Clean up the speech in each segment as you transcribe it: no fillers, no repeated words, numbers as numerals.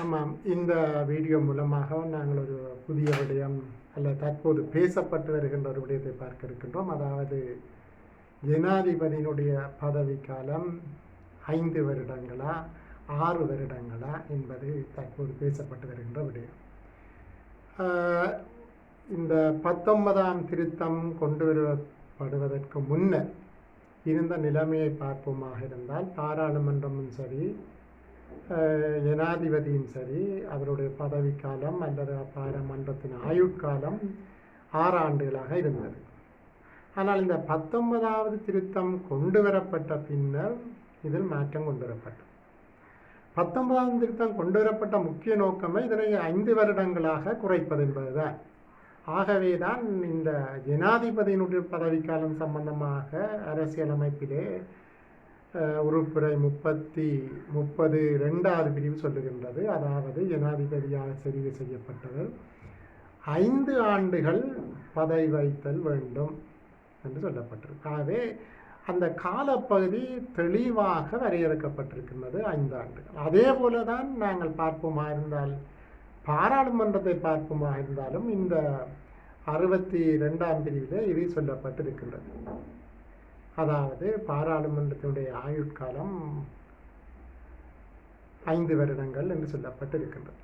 ஆமாம். இந்த வீடியோ மூலமாக நாங்கள் ஒரு புதிய விடயம் தற்போது பேசப்பட்டு வருகின்ற ஒரு விடயத்தை பார்க்க இருக்கின்றோம். அதாவது ஜனாதிபதியினுடைய பதவிக்காலம் 5 வருடங்களா 6 வருடங்களா என்பது தற்போது பேசப்பட்டு வருகின்ற விடயம். இந்த 19ஆம் திருத்தம் கொண்டு வரப்படுவதற்கு முன்னர் இருந்த நிலைமையை பார்ப்போமாக இருந்தால் பாராளுமன்றமும் சரி, ஜனாதிபதியும் சரி, அவருடைய பதவிக்காலம் அல்லது பாராளுமன்றத்தின் ஆயுட்காலம் 6 ஆண்டுகளாக இருந்தது. ஆனால் இந்த 19வது திருத்தம் கொண்டு வரப்பட்ட பின்னர் இதில் மாற்றம் கொண்டு வரப்பட்டது. 19ஆம் திருத்தம் கொண்டு வரப்பட்ட முக்கிய நோக்கமே இதனை 5 வருடங்களாக குறைப்பது என்பதுதான். ஆகவே தான் இந்த ஜனாதிபதியினுடைய பதவிக்காலம் சம்பந்தமாக அரசியலமைப்பிலே உறுப்புரை 32வது பிரிவு சொல்லுகின்றது. அதாவது ஜனாதிபதியாக தெரிவு செய்யப்பட்டவர் 5 ஆண்டுகள் பதவி வகித்தல் வேண்டும் என்று சொல்லப்பட்டிருக்கு. ஆகவே அந்த காலப்பகுதி தெளிவாக வரையறுக்கப்பட்டிருக்கின்றது 5 ஆண்டுகள். அதே போல தான் நாங்கள் பார்ப்போமா இருந்தால் பாராளுமன்றத்தை பார்ப்போமா இருந்தாலும் இந்த 62ஆம் பிரிவில் இது சொல்லப்பட்டிருக்கின்றது. அதாவது பாராளுமன்றத்தினுடைய ஆயுட்காலம் 5 வருடங்கள் என்று சொல்லப்பட்டிருக்கின்றது.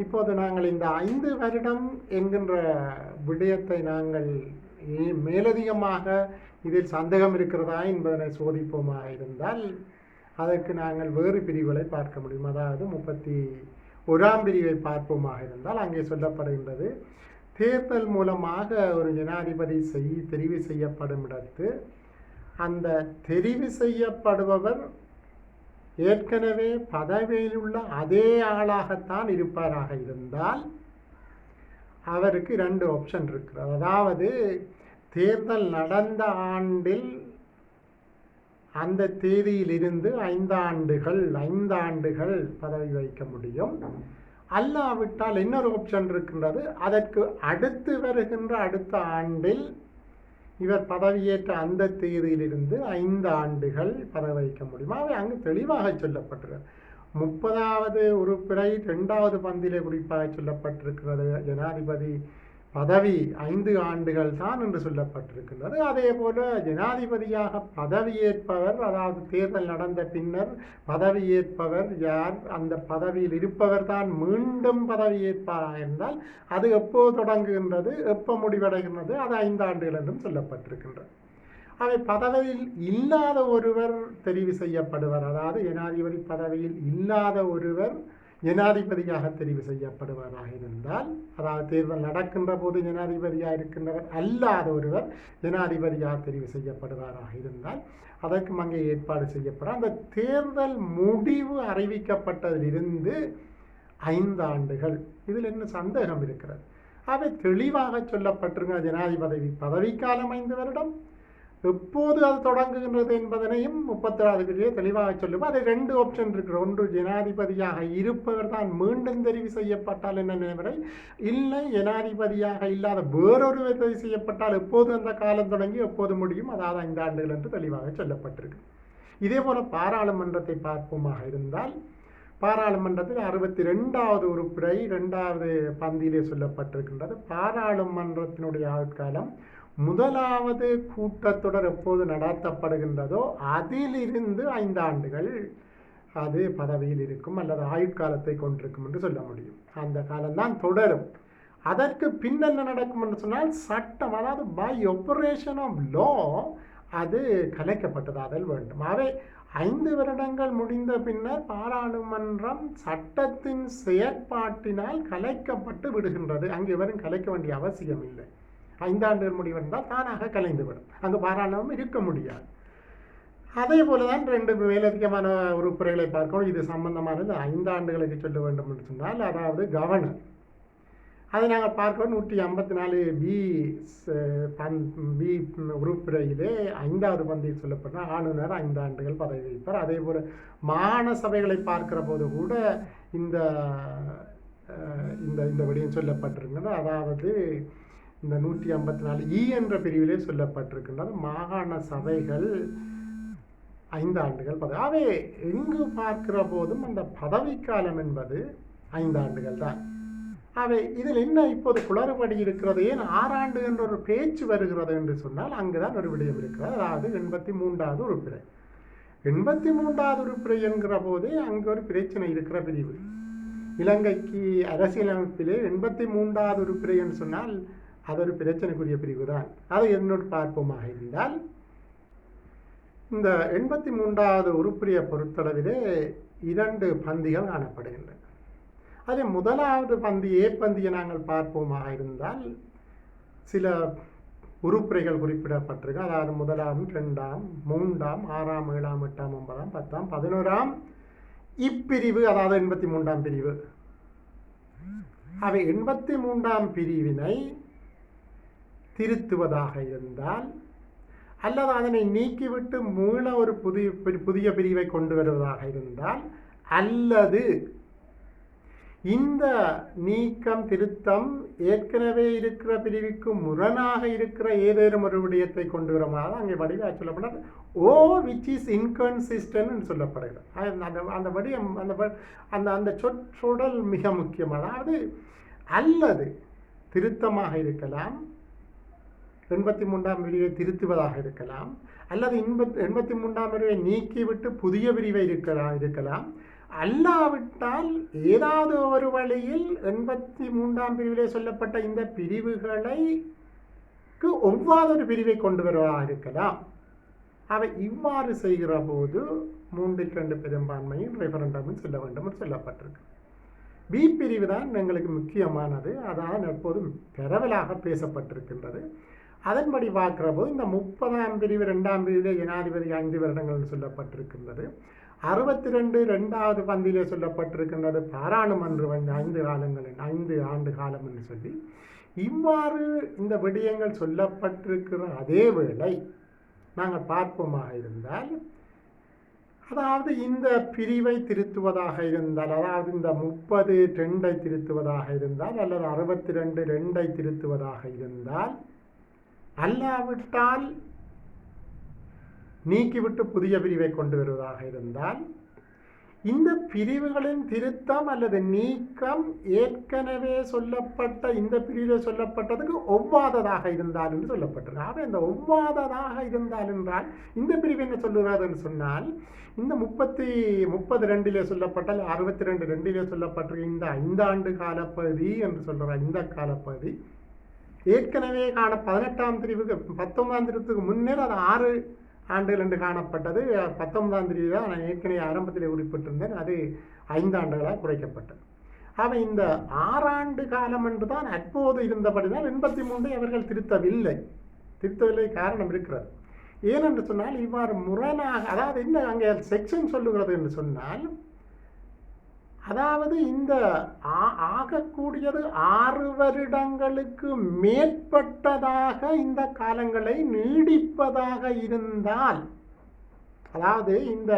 இப்போது நாங்கள் இந்த 5 வருடம் என்கின்ற விடயத்தை நாங்கள் மேலதிகமாக இதில் சந்தேகம் இருக்கிறதா என்பதனை சோதிப்போமாக இருந்தால் அதற்கு நாங்கள் வேறு பிரிவுகளை பார்க்க முடியும். அதாவது 31ஆம் பிரிவை பார்ப்போமாக இருந்தால் அங்கே சொல்லப்படுகின்றது, தேர்தல் மூலமாக ஒரு ஜனாதிபதி தெரிவு செய்யப்படும் இடத்து அந்த தெரிவு செய்யப்படுபவர் ஏற்கனவே பதவியில் உள்ள அதே ஆளாகத்தான் இருப்பாராக இருந்தால் அவருக்கு 2 ஆப்ஷன் இருக்கிறது. அதாவது தேர்தல் நடந்த ஆண்டில் அந்த தேதியிலிருந்து 5 ஆண்டுகள் பதவி வகிக்க முடியும். அல்லாவிட்டால் இன்னொரு ஆப்ஷன் இருக்கின்றது, அதற்கு அடுத்து வருகின்ற அடுத்த ஆண்டில் இவர் பதவியேற்ற அந்த தேதியிலிருந்து 5 ஆண்டுகள் பதவி வகிக்க முடியும். அவை அங்கு தெளிவாக சொல்லப்பட்டிருக்கிறது. 30வது உறுப்பினை 2வது பந்திலே குறிப்பாக சொல்லப்பட்டிருக்கிறது, ஜனாதிபதி பதவி 5 ஆண்டுகள் தான் என்று சொல்லப்பட்டிருக்கின்றது. அதே போல ஜனாதிபதியாக பதவியேற்பவர், அதாவது தேர்தல் நடந்த பின்னர் பதவியேற்பவர் யார், அந்த பதவியில் இருப்பவர் தான் மீண்டும் பதவியேற்பாராக இருந்தால் அது எப்போது தொடங்குகின்றது, எப்போ முடிவடைகின்றது, அது 5 ஆண்டுகள் என்றும் சொல்லப்பட்டிருக்கின்றது. அவை பதவியில் இல்லாத ஒருவர் தெரிவு செய்யப்படுவர். அதாவது ஜனாதிபதி பதவியில் இல்லாத ஒருவர் ஜனாதிபதியாக தெரிவு செய்யப்படுவராக இருந்தால், அதாவது தேர்தல் நடக்கின்ற போது ஜனாதிபதியாக இருக்கின்றவர் அல்லாத ஒருவர் ஜனாதிபதியாக தெரிவு செய்யப்படுவாராக இருந்தால் அதற்கும் அங்கே ஏற்பாடு செய்யப்படும். அந்த தேர்தல் முடிவு அறிவிக்கப்பட்டதிலிருந்து 5 ஆண்டுகள். இதில் என்ன சந்தேகம் இருக்கிறது? அவை தெளிவாக சொல்லப்பட்டிருக்கிற ஜனாதிபதி பதவிக்காலம் 5 வருடம், எப்போது அது தொடங்குகின்றது என்பதனையும் 36வது பிரிவிலே தெளிவாக சொல்லும். அது 2 ஆப்ஷன் இருக்கிறது. ஒன்று, ஜனாதிபதியாக இருப்பவர் தான் மீண்டும் தெரிவு செய்யப்பட்டால் என்ன நிலைவரை, இல்லை ஜனாதிபதியாக இல்லாத வேறொருவர் தெரிவு செய்யப்பட்டால் எப்போது அந்த காலம் தொடங்கி எப்போது முடியும், அதாவது 5 ஆண்டுகள் என்று தெளிவாக சொல்லப்பட்டிருக்கு. இதே போல பாராளுமன்றத்தை பார்ப்போமாக இருந்தால் பாராளுமன்றத்தில் 62வது உறுப்பினை 2வது பந்தியிலே சொல்லப்பட்டிருக்கின்றது. பாராளுமன்றத்தினுடைய ஆட்காலம் 1வது கூட்டத்தொடர் எப்போது நடத்தப்படுகின்றதோ அதிலிருந்து 5 ஆண்டுகள் அது பதவியில் இருக்கும் அல்லது ஆயுட்காலத்தை கொண்டிருக்கும் என்று சொல்ல முடியும். அந்த காலம்தான் தொடரும். அதற்கு பின் என்ன நடக்கும் என்று சொன்னால் சட்டம், அதாவது பை ஆபரேஷன் ஆஃப் லா அது கலைக்கப்பட்டதாதல் வேண்டும். அவை 5 வருடங்கள் முடிந்த பின்னர் பாராளுமன்றம் சட்டத்தின் செயற்பாட்டினால் கலைக்கப்பட்டு விடுகின்றது. அங்கு இவரும் கலைக்க வேண்டிய அவசியம் இல்லை. 5 ஆண்டுகள் முடிவென்றால் தானாக கலைந்துவிடும், அங்கு பாராளுமன்றம் இருக்க முடியாது. அதே போலதான் 2 மேலதிகமான உறுப்புரைகளை பார்க்கணும். இது சம்பந்தமானது 5 ஆண்டுகளுக்கு சொல்ல வேண்டும் என்று சொன்னால், அதாவது கவர்னர், அதை நாங்கள் பார்க்கிறோம் 154B உறுப்புரையிலே 5வது பந்தியில் சொல்லப்பட்ட ஆளுநர் 5 ஆண்டுகள் பதவி வகிப்பார். அதே போல மாகாண சபைகளை பார்க்கிற போது கூட இந்த இந்த விடயம் சொல்லப்பட்டிருக்கிறது. அதாவது இந்த 154E என்ற பிரிவிலே சொல்லப்பட்டிருக்கின்றது, மாகாண சபைகள் 5 ஆண்டுகள் பதவி. அவை எங்கு பார்க்கிற போதும் அந்த பதவிக்காலம் என்பது 5 ஆண்டுகள் தான். அவை இதில் என்ன இப்போது குளறுபடி இருக்கிறது, ஏன் 6 ஆண்டு என்ற ஒரு பேச்சு வருகிறது என்று சொன்னால் அங்குதான் ஒரு விடயம் இருக்கிறது. அதாவது 83வது உறுப்பினர். 83வது உறுப்பினர் என்கிற போதே அங்கு ஒரு பிரச்சனை இருக்கிற பிரிவு. இலங்கைக்கு அரசியலமைப்பிலே 83வது உறுப்பினர் என்று சொன்னால் அது ஒரு பிரச்சனைக்குரிய பிரிவு தான். அதை என்னோடு பார்ப்போமாக இருந்தால், இந்த 83வது உறுப்பினரை பொறுத்தளவிலே 2 பந்திகள் காணப்படுகின்றன. அதே முதலாவது பந்தி ஏ பந்தியை நாங்கள் பார்ப்போமாக இருந்தால் சில உறுப்புரைகள் குறிப்பிடப்பட்டிருக்கு. அதாவது 1ஆம் 2ஆம் 3ஆம் 6ஆம் 7ஆம் 8ஆம் 9ஆம் 10ஆம் 11ஆம் இப்பிரிவு, அதாவது 83ஆம் பிரிவு. அவை 83ஆம் பிரிவினை திருத்துவதாக இருந்தால் அல்லது அதனை நீக்கிவிட்டு மீள ஒரு புதிய பிரிவை கொண்டு வருவதாக இருந்தால், அல்லது இந்த நீக்கம் திருத்தம் ஏற்கனவே இருக்கிற பிரிவுக்கு முரணாக இருக்கிற ஏதேனும் ஒரு விடயத்தை கொண்டு வருமாறு அங்கே வடிவாக சொல்லப்படாது. ஓ விச் இஸ் இன்கன்சிஸ்டன்ட் சொல்லப்படுகிறது. அந்த வடிவம் அந்த சொற்றொடல் மிக முக்கியம். அதாவது அல்லது திருத்தமாக இருக்கலாம், 83ஆம் பிரிவை திருத்துவதாக இருக்கலாம், அல்லது 83ஆம் பிரிவை நீக்கிவிட்டு புதிய பிரிவை இருக்கலாம், அல்லாவிட்டால் ஏதாவது ஒரு வழியில் 83ஆம் பிரிவிலே சொல்லப்பட்ட இந்த பிரிவுகளுக்கு ஒவ்வாதொரு பிரிவை கொண்டு வருவதாக இருக்கலாம். அவை இவ்வாறு செய்கிற போது 3/2 பெரும்பான்மையும் ரெஃபரண்டமும் சொல்ல வேண்டும் என்று சொல்லப்பட்டிருக்கு. பி பிரிவு தான் எங்களுக்கு முக்கியமானது. அதான் எப்போதும் பரவலாக பேசப்பட்டிருக்கின்றது. அதன்படி பார்க்கிற போது இந்த 30ஆம் பிரிவு 2ஆம் பிரிவிலே ஜனாதிபதி 5 வருடங்கள் சொல்லப்பட்டிருக்கின்றது. 62 2வது பந்தியிலே சொல்லப்பட்டிருக்கின்றது பாராளுமன்றம் 5 ஆண்டு காலம் என்று சொல்லி இவ்வாறு இந்த விடயங்கள் சொல்லப்பட்டிருக்கிற அதே வேளை நாங்கள் பார்ப்போமாக இருந்தால், அதாவது இந்த பிரிவை திருத்துவதாக இருந்தால், அதாவது இந்த 30(2) திருத்துவதாக இருந்தால், அல்லது 62(2) திருத்துவதாக இருந்தால், அல்லாவிட்டால் நீக்கிவிட்டு புதிய பிரிவை கொண்டு வருவதாக இருந்தால், இந்த பிரிவுகளின் திருத்தம் அல்லது நீக்கம் ஏற்கனவே சொல்லப்பட்ட இந்த பிரிவில் சொல்லப்பட்டதுக்கு ஒவ்வாததாக இருந்தால் என்று சொல்லப்பட்டிருக்கு. ஆக இந்த ஒவ்வாததாக இருந்தால் என்றால் இந்த பிரிவு என்ன சொல்லுகிறது என்று சொன்னால், இந்த 30(2) சொல்லப்பட்ட 62(2) சொல்லப்பட்டிருக்க இந்த 5 ஆண்டு காலப்பகுதி என்று சொல்கிற இந்த காலப்பகுதி ஏற்கனவே 18ஆம் பிரிவுக்கு 19ஆம் திருத்துக்கு முன்னர் அது 6 ஆண்டுகள் என்று காணப்பட்டது. 19ஆம் பிரிவு தான் நான் ஏற்கனவே ஆரம்பத்தில் குறிப்பிட்டிருந்தேன், அது 5 ஆண்டுகளாக குறைக்கப்பட்டது. அவை இந்த 6 ஆண்டு காலம் என்று தான் அப்போது இருந்தபடிதான் 83 அவர்கள் திருத்தவில்லை. காரணம் இருக்கிறது. ஏனென்று சொன்னால் இவ்வாறு முரணாக, அதாவது இந்த அங்கே செக்ஷன் சொல்லுகிறது என்று சொன்னால், அதாவது இந்த ஆகக்கூடியது 6 வருடங்களுக்கு மேற்பட்டதாக இந்த காலங்களை நீடிப்பதாக இருந்தால், அதாவது இந்த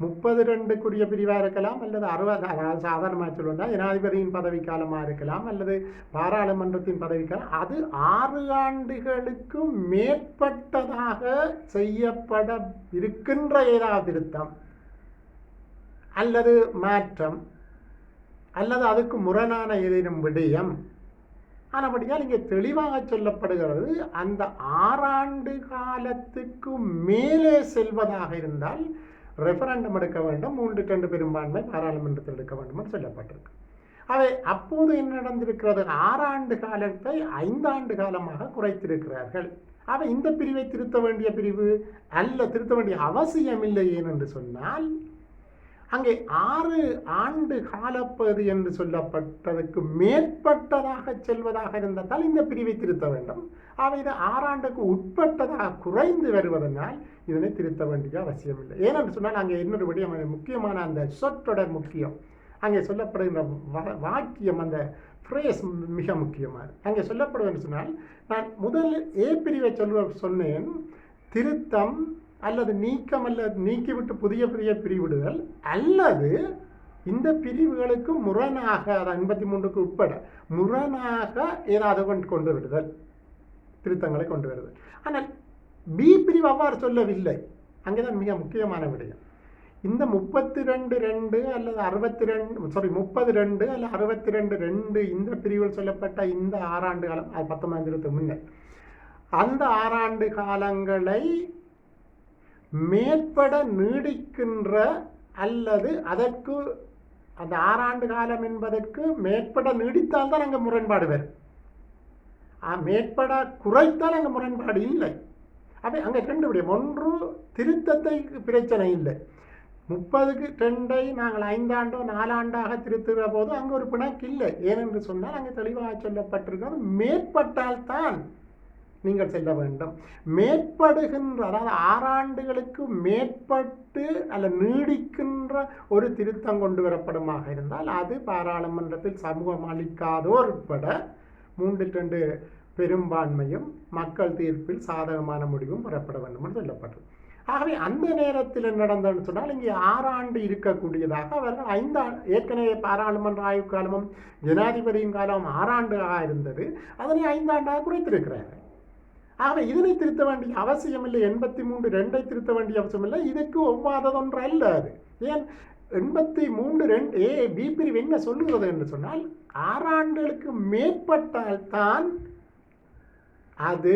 32 பிரிவாக இருக்கலாம், அல்லது 60, அதாவது சாதாரணமாக சொல்லுவா ஜனாதிபதியின் பதவிக்காலமாக இருக்கலாம், அல்லது பாராளுமன்றத்தின் பதவிக்காலம், அது 6 ஆண்டுகளுக்கு மேற்பட்டதாக செய்யப்பட இருக்கின்ற ஏதாவது திருத்தம் அல்லது மாற்றம் அல்லது அதுக்கு முரணான ஏதேனும் விடயம் ஆனபடியால் இங்கே தெளிவாக சொல்லப்படுகிறது, அந்த 6 ஆண்டு காலத்துக்கு மேலே செல்வதாக இருந்தால் ரெஃபரண்டம் எடுக்க வேண்டும், 3/2 பெரும்பான்மை பாராளுமன்றத்தில் எடுக்க வேண்டும் என்று சொல்லப்பட்டிருக்கு. அவை அப்போது என்ன நடந்திருக்கிறது, 6 ஆண்டு காலத்தை 5 ஆண்டு காலமாக குறைத்திருக்கிறார்கள். அவை இந்த பிரிவை திருத்த வேண்டிய பிரிவு அல்ல, திருத்த வேண்டிய அவசியம் இல்லை. ஏனென்று சொன்னால் அங்கே 6 ஆண்டு காலப்பகுதி என்று சொல்லப்பட்டதுக்கு மேற்பட்டதாக செல்வதாக இருந்தால் இந்த பிரிவை திருத்த வேண்டும். அவை இது 6 ஆண்டுக்கு உட்பட்டதாக குறைந்து வருவதனால் இதனை திருத்த வேண்டிய அவசியம் இல்லை. ஏனென்று சொன்னால் அங்கே இன்னொரு விடயம், முக்கியமான அந்த சொற்றொடர் முக்கியம். அங்கே சொல்லப்படுகின்ற வாக்கியம், அந்த ஃப்ரேஸ் மிக முக்கியமானது. அங்கே சொல்லப்படுவது சொன்னால், நான் முதலில் ஏ பிரிவை சொன்னேன், திருத்தம் அல்லது நீக்கம் அல்லது நீக்கிவிட்டு புதிய பிரிவிடுதல் அல்லது இந்த பிரிவுகளுக்கு முரணாக, 53க்கு உட்பட முரணாக ஏதாவது கொண்டு விடுதல், திருத்தங்களை கொண்டு வருதல். ஆனால் பி பிரிவு அவ்வாறு சொல்லவில்லை. அங்கேதான் மிக முக்கியமான விடயம். இந்த 32(2) அல்லது 30(2) அல்லது 62(2) இந்த பிரிவில் சொல்லப்பட்ட இந்த 6 ஆண்டு காலம், அது 19 முன்னே அந்த 6 ஆண்டு காலங்களை மேற்பட நீடிக்கின்ற அல்லது அதற்கு அந்த 6 ஆண்டு காலம் என்பதற்கு மேற்பட நீடித்தால்தான் அங்கே முரண்பாடு வரும். மேற்பட குறைத்தால் அங்கே முரண்பாடு இல்லை. அப்போ அங்கே 2 விடயம். ஒன்று, திருத்தத்தை பிரச்சனை இல்லை. 30(2) நாங்கள் 5 ஆண்டோ 4 ஆண்டாக திருத்துகிற போது அங்கே ஒரு பிணக்கு இல்லை. ஏனென்று சொன்னால் அங்கே தெளிவாக சொல்லப்பட்டிருக்கிறது, மேற்பட்டால்தான் நீங்கள் செல்ல வேண்டும். மேற்படுகின்ற, அதாவது 6 ஆண்டுகளுக்கு மேற்பட்டு அல்ல நீடிக்கின்ற ஒரு திருத்தம் கொண்டு வரப்படுமாக இருந்தால் அது பாராளுமன்றத்தில் சமூகம் அளிக்காதோர் உட்பட 3/2 பெரும்பான்மையும் மக்கள் தீர்ப்பில் சாதகமான முடிவும் பெறப்பட வேண்டும் என்று சொல்லப்பட்டது. ஆகவே அந்த நேரத்தில் நடந்ததுன்னு சொன்னால் இங்கே 6 ஆண்டு இருக்கக்கூடியதாக அவர்கள் 5 ஆண்டு, ஏற்கனவே பாராளுமன்ற ஆய்வு காலமும் ஜனாதிபதியின் காலமும் 6 ஆண்டாக இருந்தது, அதனை 5 ஆண்டாக குறைத்திருக்கிறார்கள். ஆகவே இதனை திருத்த வேண்டிய அவசியம் இல்லை. 83(2) திருத்த வேண்டிய அவசியம் இல்லை. இதுக்கு ஒவ்வாததொன்று அல்ல அது. ஏன் 83(2) பி பிரிவு என்ன சொல்லுகிறது என்று சொன்னால் 6 ஆண்டுகளுக்கு மேற்பட்டால்தான் அது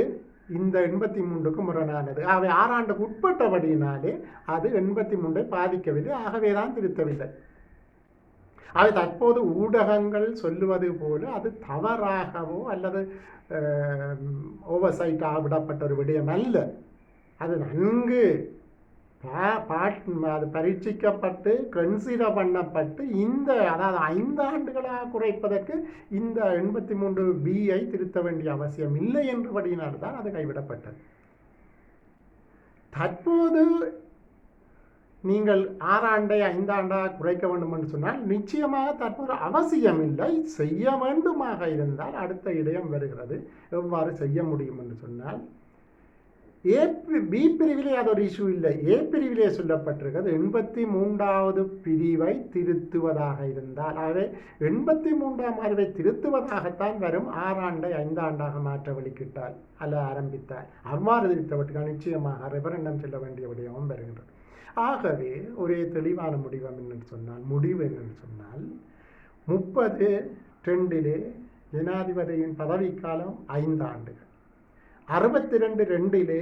இந்த 83க்கு முரணானது. ஆகவே 6 ஆண்டுக்கு உட்பட்டபடியினாலே அது 83ஐ பாதிக்கவில்லை. ஆகவே தான் திருத்தவில்லை. அது தற்போது ஊடகங்கள் சொல்லுவது போல அது தவறாகவோ அல்லது ஓவர்சைட்டாக விடப்பட்ட ஒரு விடயம் அல்ல. அது நன்கு அது பரீட்சிக்கப்பட்டு கன்சிடர் பண்ணப்பட்டு இந்த, அதாவது 5 ஆண்டுகளாக குறைப்பதற்கு இந்த 83(b)ஐ திருத்த வேண்டிய அவசியம் இல்லை என்றபடியினால்தான் அது கைவிடப்பட்டது. தற்போது நீங்கள் 6 ஆண்டை 5 ஆண்டாக குறைக்க வேண்டும் என்று சொன்னால் நிச்சயமாக தற்போது அவசியம் இல்லை. செய்ய வேண்டுமாக இருந்தால் அடுத்த இடையம் வருகிறது, எவ்வாறு செய்ய முடியும் என்று சொன்னால் பி பிரிவிலே அது ஒரு இஷ்யூ இல்லை. ஏ பிரிவிலே சொல்லப்பட்டிருக்கிறது 83வது பிரிவை திருத்துவதாக இருந்தால், ஆகவே 83ஆம் அறிவை திருத்துவதாகத்தான் வரும். 6 ஆண்டை 5 ஆண்டாக மாற்ற வழிக்கிட்டால் அல்ல ஆரம்பித்தால் அவ்வாறு திருத்தப்பட்டு நிச்சயமாக ரெஃபரண்டம் செல்ல வேண்டிய விடயமும் வருகின்றது. ஆகவே ஒரே தெளிவான முடிவு என்னென்னு சொன்னால் 30(2) ஜனாதிபதியின் பதவிக்காலம் 5 ஆண்டுகள், 62(2)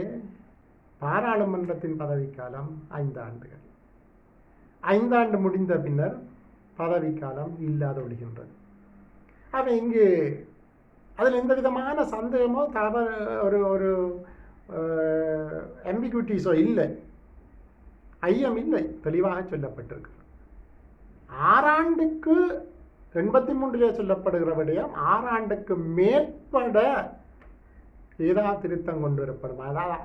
பாராளுமன்றத்தின் பதவிக்காலம் 5 ஆண்டுகள். 5 ஆண்டு முடிந்த பின்னர் பதவிக்காலம் இல்லாத ஒழிகின்றது. ஆக இங்கு அதில் எந்த விதமான சந்தேகமோ ஒரு ambiguities இல்லை, ஐயம் இல்லை, தெளிவாக சொல்லப்பட்டிருக்கு. 6 ஆண்டுக்கு 83 சொல்லப்படுகிற விடயம் 6 ஆண்டுக்கு மேற்பட ஏதாவது திருத்தம் கொண்டு வரப்படும்.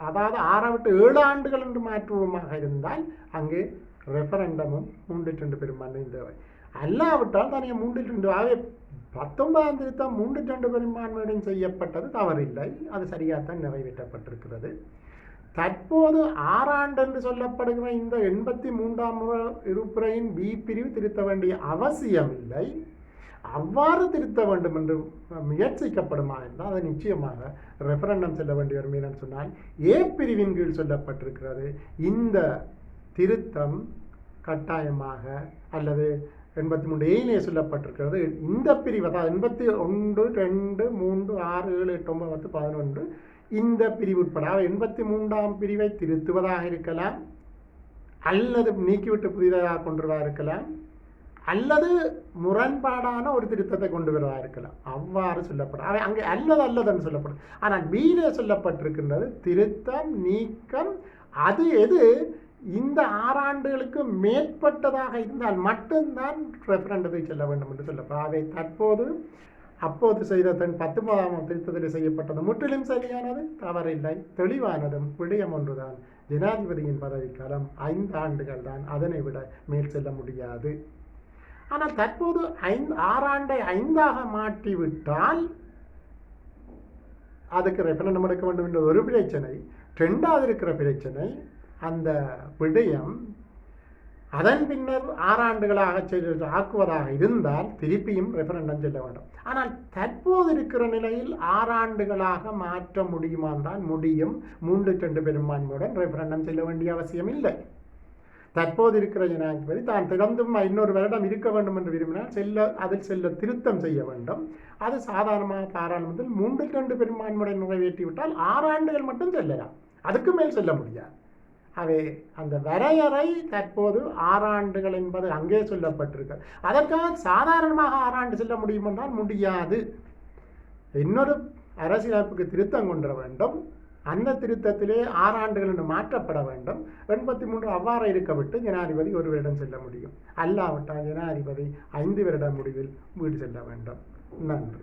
அதாவது 6 விட்டு 7 ஆண்டுகள் என்று மாற்றுவோமாக இருந்தால் அங்கே ரெஃபரண்டமும் 3/2 பெரும்பான்மை தேவை. அல்லாவிட்டால் தனியாக 3/2. ஆகவே 19ஆம் திருத்தம் 3/2 பெரும்பான்மையுடன் செய்யப்பட்டது தவறில்லை, அது சரியாகத்தான் நிறைவேற்றப்பட்டிருக்கிறது. தற்போது 6 ஆண்டு என்று சொல்லப்படுகிற இந்த 83ஆம் உறுப்புரையின் பி பிரிவு திருத்த வேண்டிய அவசியம் இல்லை. அவ்வாறு திருத்த வேண்டும் என்று முயற்சிக்கப்படுமா என்றால் அது நிச்சயமாக ரெஃபரண்டம் செல்ல வேண்டிய வரும். என்று சொன்னால் ஏ பிரிவின் கீழ் சொல்லப்பட்டிருக்கிறது இந்த திருத்தம் கட்டாயமாக, அல்லது 83(a) சொல்லப்பட்டிருக்கிறது இந்த பிரிவு, அதாவது 81, 2, 3, 6, 7, 8, 9, 10, 11 இந்த பிரிவு உட்பட 83ஆம் பிரிவை திருத்துவதாக இருக்கலாம், அல்லது நீக்கிவிட்டு புதிதாக கொண்டு வருவதாக இருக்கலாம், அல்லது முரண்பாடான ஒரு திருத்தத்தை கொண்டு வருவதாக இருக்கலாம். அவ்வாறு சொல்லப்படும். அவை அங்கே அல்லதுன்னு சொல்லப்படும். ஆனால் பீலே சொல்லப்பட்டிருக்கின்றது திருத்தம் நீக்கம். அது எது இந்த 6 ஆண்டுகளுக்கு மேற்பட்டதாக இருந்தால் மட்டும்தான் ரெஃபரண்டத்தை செல்ல வேண்டும் என்று சொல்லப்படும். அவை தற்போது அப்போது செய்த 19ஆம் திருத்தத்தில் செய்யப்பட்டது முற்றிலும் சரியானது, தவறில்லை, தெளிவானதும் விடயம் ஒன்றுதான். ஜனாதிபதியின் பதவிக்காலம் 5 ஆண்டுகள் தான், அதனை விட மேல் செல்ல முடியாது. ஆனால் தற்போது 6 ஆண்டை 5ஆக மாற்றிவிட்டால் அதுக்கு ரெஃபரண்டம் எடுக்க வேண்டும் என்ற ஒரு பிரச்சனை. 2வது இருக்கிற பிரச்சனை, அந்த விடயம் அதன் பின்னர் 6 ஆண்டுகளாக ஆக்குவதாக இருந்தால் திருப்பியும் ரெஃபரண்டம் செல்ல வேண்டும். ஆனால் தற்போது இருக்கிற நிலையில் 6 ஆண்டுகளாக மாற்ற முடியுமா என்றால் முடியும். 3/2 பெரும்பான்மையுடன் ரெஃபரண்டம் செல்ல வேண்டிய அவசியம் இல்லை. தற்போது இருக்கிற ஜனாதிபதி தான் திறந்தும் இன்னொரு வருடம் இருக்க வேண்டும் என்று விரும்பினால் அதில் திருத்தம் செய்ய வேண்டும். அது சாதாரணமாக பாராளுமன்றத்தில் 3/2 பெரும்பான்மையுடன் நிறைவேற்றிவிட்டால் 6 ஆண்டுகள் மட்டும் செல்லலாம், அதுக்கு மேல் செல்ல முடியாது. அவை அந்த வரையறை தற்போது 6 ஆண்டுகள் என்பது அங்கே சொல்லப்பட்டிருக்கு. அதற்காக சாதாரணமாக 6 ஆண்டு செல்ல முடியும் என்றால் முடியாது. இன்னொரு அரசியலமைப்புக்கு திருத்தம் கொண்டு வர வேண்டும். அந்த திருத்தத்திலே 6 ஆண்டுகள் என்று மாற்றப்பட வேண்டும். 83 அவ்வாறு இருக்க விட்டு ஜனாதிபதி 1 வருடம் செல்ல முடியும். அல்லாவிட்டால் ஜனாதிபதி 5 வருட முடிவில் வீடு செல்ல வேண்டும். நன்றி.